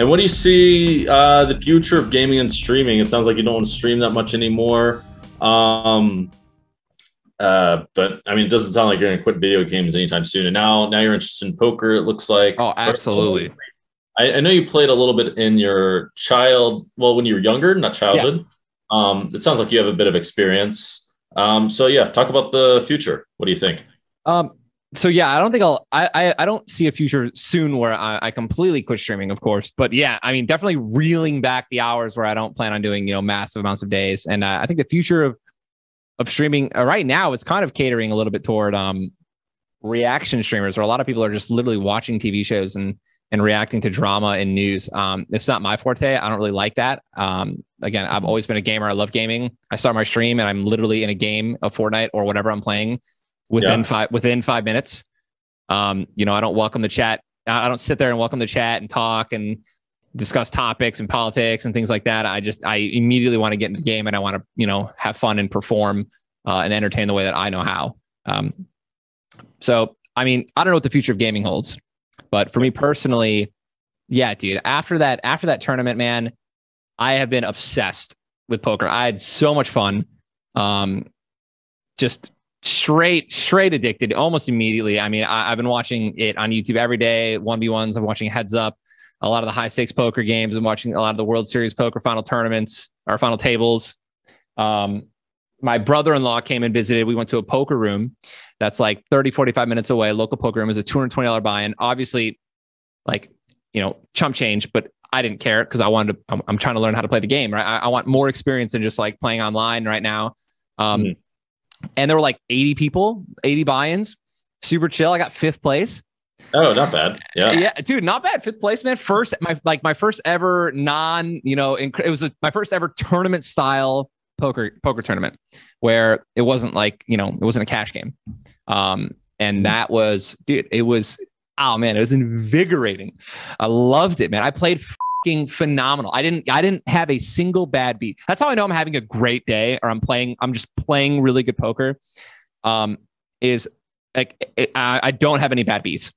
And what do you see the future of gaming and streaming? It sounds like you don't want to stream that much anymore. But I mean, it doesn't sound like you're going to quit video games anytime soon. And now you're interested in poker, it looks like. Oh, absolutely. I know you played a little bit in your when you were younger, not childhood. Yeah. It sounds like you have a bit of experience. So yeah, talk about the future. What do you think? So yeah, I don't think I don't see a future soon where I completely quit streaming, of course. But yeah, I mean, definitely reeling back the hours where I don't plan on doing, massive amounts of days. And I think the future of streaming right now, it's kind of catering a little bit toward reaction streamers, where a lot of people are just literally watching TV shows and reacting to drama and news. It's not my forte. I don't really like that. Again, I've always been a gamer. I love gaming. I start my stream and I'm literally in a game of Fortnite or whatever I'm playing within 5 minutes. I don't welcome the chat. I don't sit there and welcome the chat and talk and discuss topics and politics and things like that. I immediately want to get into the game and I want to, have fun and perform and entertain the way that I know how. So, I mean, I don't know what the future of gaming holds, but for me personally, yeah, dude, after that tournament, man, I have been obsessed with poker. I had so much fun. Just straight addicted almost immediately. I mean, I've been watching it on YouTube every day. 1v1s. I'm watching Heads Up, a lot of the high stakes poker games. I'm watching a lot of the World Series poker final tournaments or final tables. My brother-in-law came and visited. We went to a poker room that's like 30, 45 minutes away. Local poker room is a $220 buy-in. Obviously, chump change, but I didn't care because I'm trying to learn how to play the game, right? I want more experience than just like playing online right now. And there were like 80 people, 80 buy-ins, super chill. I got 5th place. Oh, not bad. Yeah, dude, not bad. 5th place, man. My first ever it was my first ever tournament style poker tournament where it wasn't like, it wasn't a cash game. And that was, dude, it was invigorating. I loved it, man. I played fucking phenomenal. I didn't have a single bad beat. That's how I know I'm having a great day, or I'm just playing really good poker. Is like, I don't have any bad beats.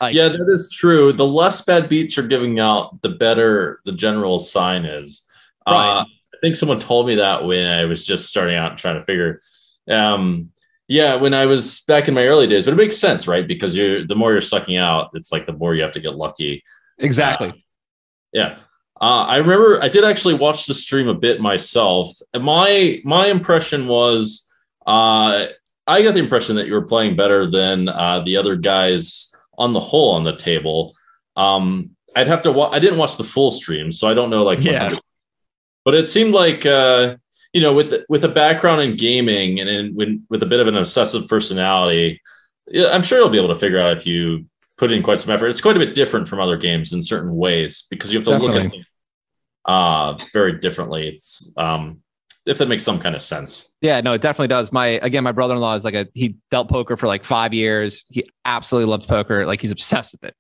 Yeah, that is true. The less bad beats you're giving out, the better the general sign is. Right. I think someone told me that when I was just starting out and trying to figure. When I was back in my early days, but it makes sense, right? Because the more you're sucking out, it's like the more you have to get lucky. Exactly. Yeah. I remember I did actually watch the stream a bit myself. And my impression was, I got the impression that you were playing better than the other guys on the whole on the table. I'd have to I didn't watch the full stream, so I don't know but it seemed like with a background in gaming and with a bit of an obsessive personality, I'm sure you'll be able to figure out if you put in quite some effort. It's quite a bit different from other games in certain ways because you have to look at things very differently. It's if that makes some kind of sense. Yeah, no, it definitely does. My brother-in-law is he dealt poker for like 5 years. He absolutely loves poker. Like, he's obsessed with it.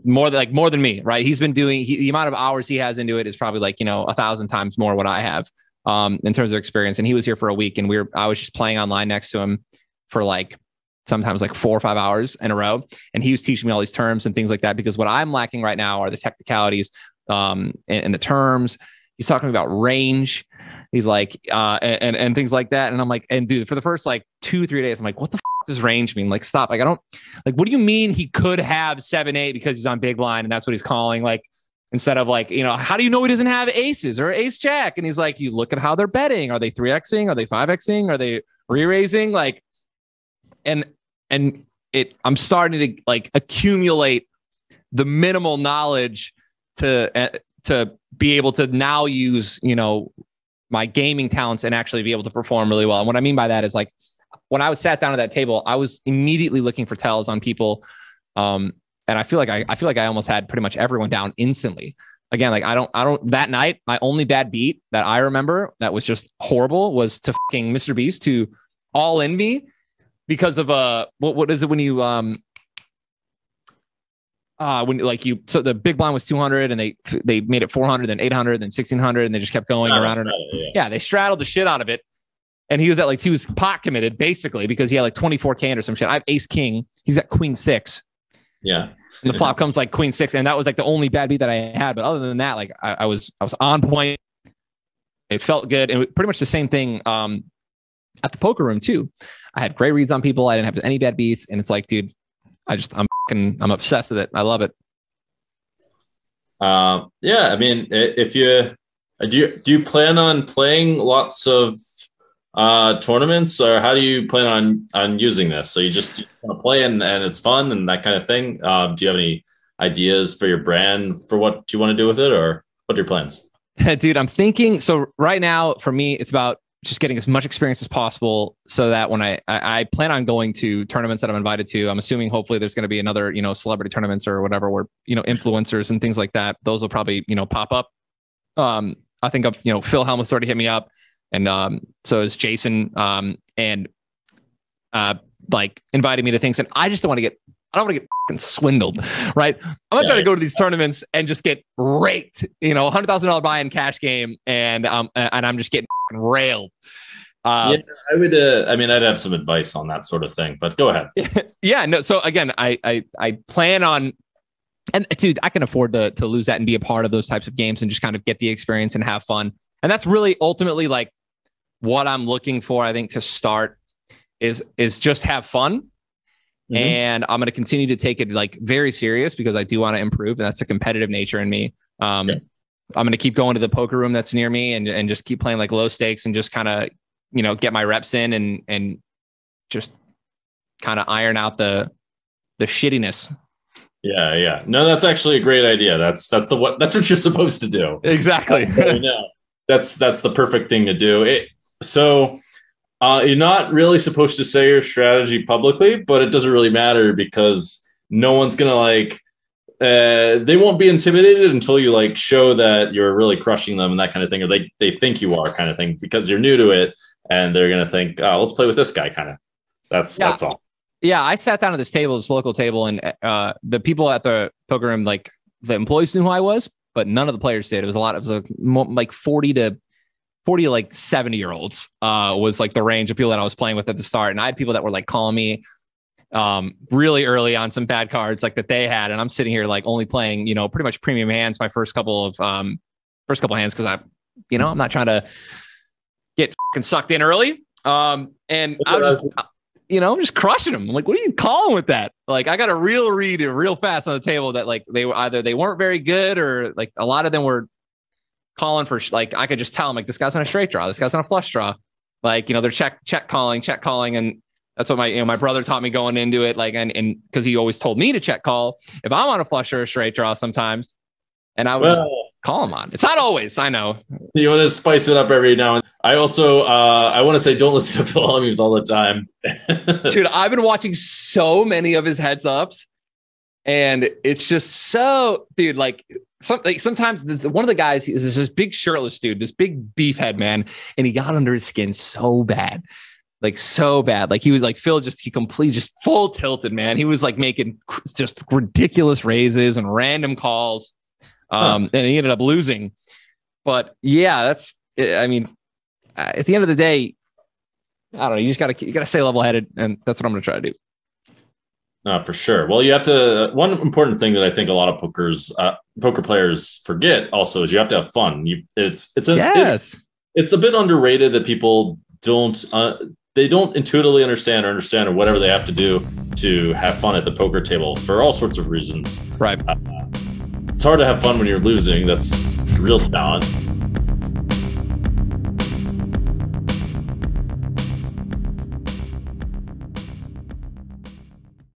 More than me, right? He's been doing the amount of hours he has into it is probably 1,000 times more what I have in terms of experience. And he was here for a week, and I was just playing online next to him for sometimes 4 or 5 hours in a row. And he was teaching me all these terms and things like that, because what I'm lacking right now are the technicalities and the terms. He's talking about range. He's like, and things like that. And I'm like, and dude, for the first 2-3 days, I'm like, what the does range mean? Like, stop. I don't what do you mean he could have 7-8 because he's on big blind and that's what he's calling? Instead of how do you know he doesn't have aces or ace jack? And he's like, you look at how they're betting. Are they 3xing? Are they 5xing? Are they re-raising? I'm starting to accumulate the minimal knowledge to be able to now use, my gaming talents and actually be able to perform really well. And what I mean by that is when I was sat down at that table, I was immediately looking for tells on people. And I feel like I almost had pretty much everyone down instantly. Again, that night, my only bad beat that I remember that was just horrible was to fucking Mr. Beast to all in me because of what is it when you so the big blind was 200 and they made it 400, then 800, then 1600, and they just kept going around. Yeah, they straddled the shit out of it. And he was he was pot committed basically because he had 24K or some shit. I have ace king. He's at queen 6. Yeah. And the flop comes like queen six. And that was like the only bad beat that I had. But other than that, like I was on point. It felt good. And pretty much the same thing at the poker room too. I had great reads on people. I didn't have any bad beats. And it's like, dude, I'm obsessed with it. I love it. Yeah. I mean, if you, do you plan on playing lots of tournaments, or how do you plan on using this? So you just want to play and it's fun and that kind of thing. Do you have any ideas for your brand for what you want to do with it, or what are your plans? Dude, I'm thinking, so right now for me, it's about just getting as much experience as possible so that when I plan on going to tournaments that I'm invited to, I'm assuming hopefully there's going to be another, celebrity tournaments or whatever, where, influencers and things like that, those will probably, pop up. I think Phil Helmuth's already hit me up, and so is Jason, and like invited me to things, and I just don't want to get fucking swindled, right? I'm not trying to go to these tournaments and just get raked, $100,000 buy-in cash game, and I'm just getting railed. Yeah, I would. I'd have some advice on that sort of thing, but go ahead. Yeah, no. So again, I plan on, and dude, I can afford to lose that and be a part of those types of games and just kind of get the experience and have fun. And that's really ultimately like what I'm looking for. I think to start is just have fun. Mm-hmm. And I'm going to continue to take it like very serious because I do want to improve, and that's a competitive nature in me. Okay. I'm going to keep going to the poker room that's near me and just keep playing like low stakes and just kind of, get my reps in and just kind of iron out the shittiness. Yeah. No, that's actually a great idea. That's what you're supposed to do. Exactly. That's the perfect thing to do. You're not really supposed to say your strategy publicly, but it doesn't really matter because no one's going to they won't be intimidated until you like show that you're really crushing them and that kind of thing, or they think you are kind of thing, because you're new to it and they're going to think, oh, let's play with this guy kind of. That's all. Yeah. I sat down at this local table, and the people at the poker room, like the employees knew who I was, but none of the players did. It was like 40 to like 70-year-olds was like the range of people that I was playing with at the start. And I had people that were like calling me really early on some bad cards like that they had. And I'm sitting here like only playing, pretty much premium hands my first couple of hands. Cause I'm not trying to get fucking sucked in early. And I was just, I'm just crushing them. I'm like, what are you calling with that? Like, I got a real read real fast on the table that like they weren't very good, or like a lot of them were calling for like, I could just tell them like, this guy's on a straight draw, this guy's on a flush draw, like, they're check calling. And that's what my brother taught me going into it. Like, and cause he always told me to check call if I'm on a flush or a straight draw sometimes. And I would just call him on. It's not always, I know. You want to spice it up every now and then. I also, I want to say, don't listen to Phil Helmuth all the time. Dude, I've been watching so many of his heads ups, and it's just so, dude, like sometimes one of the guys is this big shirtless dude, this big beef head man, and he got under his skin so bad. Like he was like, Phil, he completely just full tilted, man. He was like making just ridiculous raises and random calls. And he ended up losing. But yeah, at the end of the day, I don't know. You gotta stay level headed, and that's what I'm gonna try to do. No, for sure. Well, you have to. One important thing that I think a lot of poker players forget also is you have to have fun. It's a bit underrated that people don't intuitively understand or whatever they have to do to have fun at the poker table for all sorts of reasons. Right. It's hard to have fun when you're losing. That's real talent.